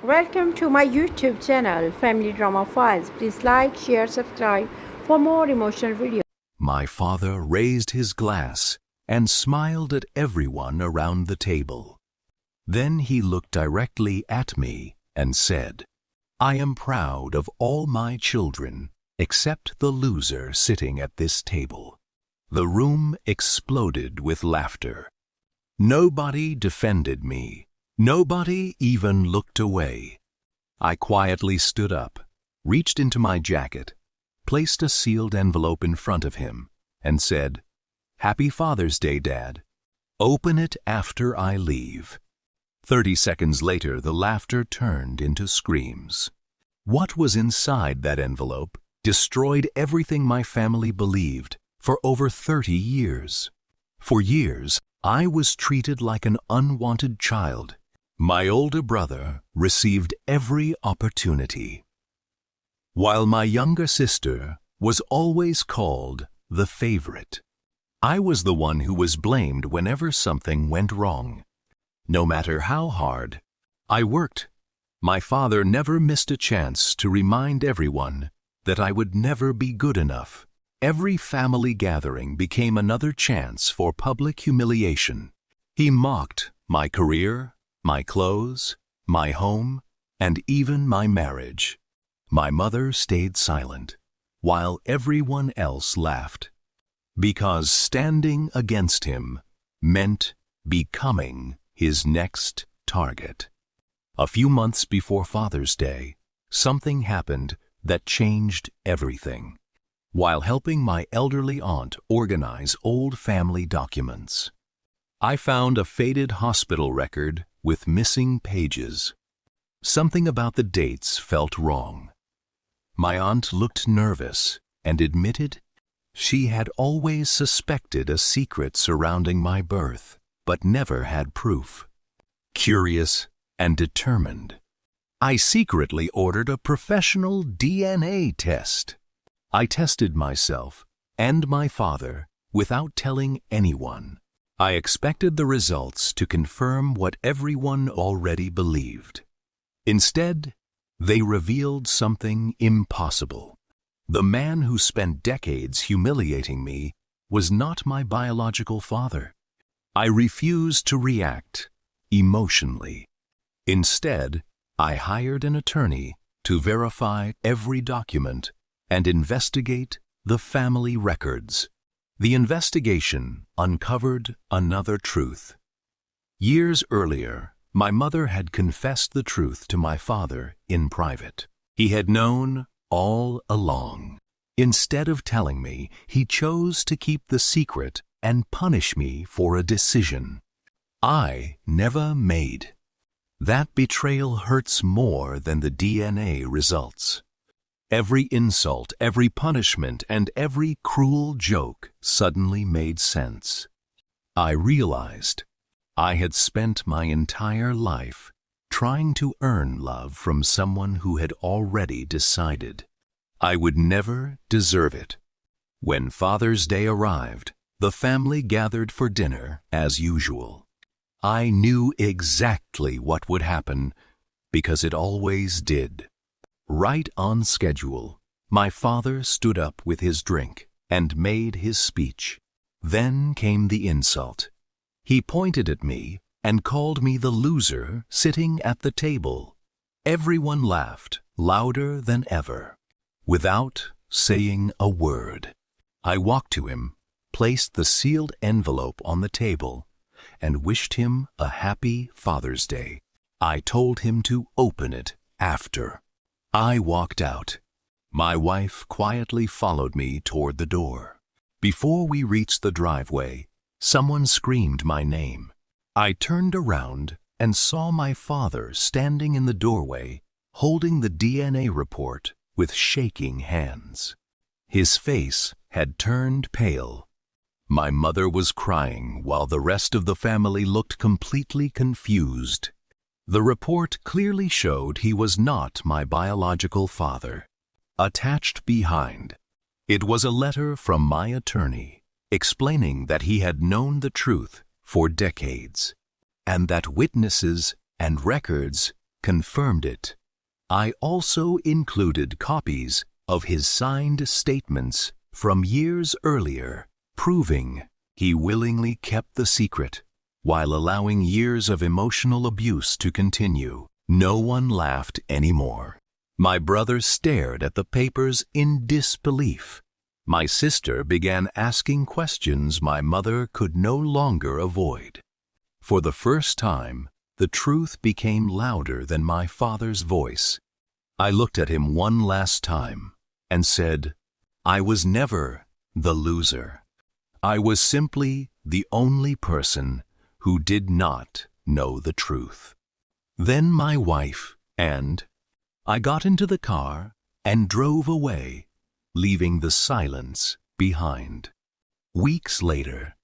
Welcome to my YouTube channel, Family Drama Files. Please like, share, subscribe for more emotional videos. My father raised his glass and smiled at everyone around the table. Then he looked directly at me and said, "I am proud of all my children except the loser sitting at this table." The room exploded with laughter. Nobody defended me. Nobody even looked away. I quietly stood up, reached into my jacket, placed a sealed envelope in front of him, and said, "Happy Father's Day, Dad. Open it after I leave." 30 seconds later, the laughter turned into screams. What was inside that envelope destroyed everything my family believed for over 30 years. For years, I was treated like an unwanted child. My older brother received every opportunity, while my younger sister was always called the favorite. I was the one who was blamed whenever something went wrong. No matter how hard I worked, my father never missed a chance to remind everyone that I would never be good enough. Every family gathering became another chance for public humiliation. He mocked my career, my clothes, my home, and even my marriage. My mother stayed silent, while everyone else laughed, because standing against him meant becoming his next target. A few months before Father's Day, something happened that changed everything. While helping my elderly aunt organize old family documents, I found a faded hospital record with missing pages. Something about the dates felt wrong. My aunt looked nervous and admitted she had always suspected a secret surrounding my birth, but never had proof. Curious and determined, I secretly ordered a professional DNA test. I tested myself and my father without telling anyone. I expected the results to confirm what everyone already believed. Instead, they revealed something impossible. The man who spent decades humiliating me was not my biological father. I refused to react emotionally. Instead, I hired an attorney to verify every document and investigate the family records. The investigation uncovered another truth. Years earlier, my mother had confessed the truth to my father in private. He had known all along. Instead of telling me, he chose to keep the secret and punish me for a decision I never made. That betrayal hurts more than the DNA results. Every insult, every punishment, and every cruel joke suddenly made sense. I realized I had spent my entire life trying to earn love from someone who had already decided I would never deserve it. When Father's Day arrived, the family gathered for dinner as usual. I knew exactly what would happen because it always did. Right on schedule, my father stood up with his drink and made his speech. Then came the insult. He pointed at me and called me the loser sitting at the table. Everyone laughed louder than ever. Without saying a word, I walked to him, placed the sealed envelope on the table, and wished him a happy Father's Day. I told him to open it after. I walked out. My wife quietly followed me toward the door. Before we reached the driveway, someone screamed my name. I turned around and saw my father standing in the doorway, holding the DNA report with shaking hands. His face had turned pale. My mother was crying while the rest of the family looked completely confused. The report clearly showed he was not my biological father. Attached behind, it was a letter from my attorney explaining that he had known the truth for decades and that witnesses and records confirmed it. I also included copies of his signed statements from years earlier, proving he willingly kept the secret while allowing years of emotional abuse to continue. No one laughed anymore. My brother stared at the papers in disbelief. My sister began asking questions my mother could no longer avoid. For the first time, the truth became louder than my father's voice. I looked at him one last time and said, "I was never the loser. I was simply the only person who did not know the truth." Then my wife and I got into the car and drove away, leaving the silence behind. Weeks later,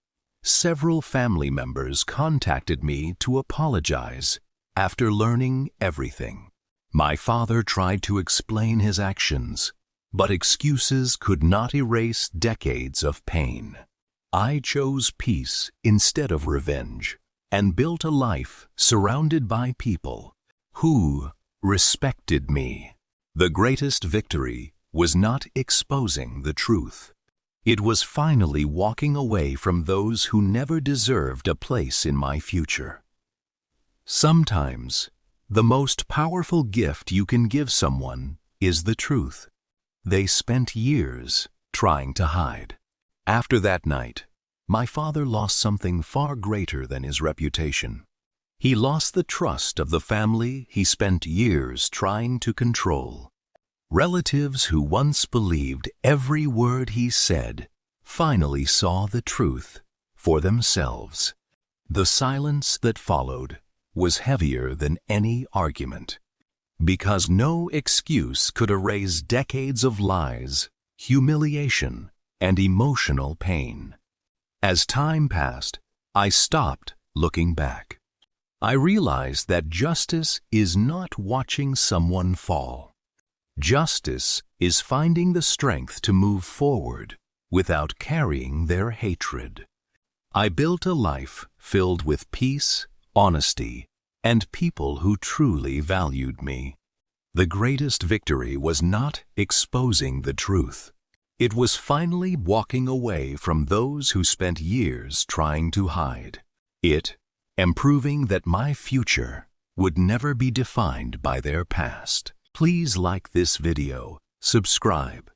several family members contacted me to apologize after learning everything. My father tried to explain his actions, but excuses could not erase decades of pain. I chose peace instead of revenge and built a life surrounded by people who respected me. The greatest victory was not exposing the truth. It was finally walking away from those who never deserved a place in my future. Sometimes, the most powerful gift you can give someone is the truth they spent years trying to hide. After that night, my father lost something far greater than his reputation. He lost the trust of the family he spent years trying to control. Relatives who once believed every word he said finally saw the truth for themselves. The silence that followed was heavier than any argument, because no excuse could erase decades of lies, humiliation, and emotional pain. As time passed, I stopped looking back. I realized that justice is not watching someone fall. Justice is finding the strength to move forward without carrying their hatred. I built a life filled with peace, honesty, and people who truly valued me. The greatest victory was not exposing the truth. It was finally walking away from those who spent years trying to hide it, and proving that my future would never be defined by their past. Please like this video, subscribe,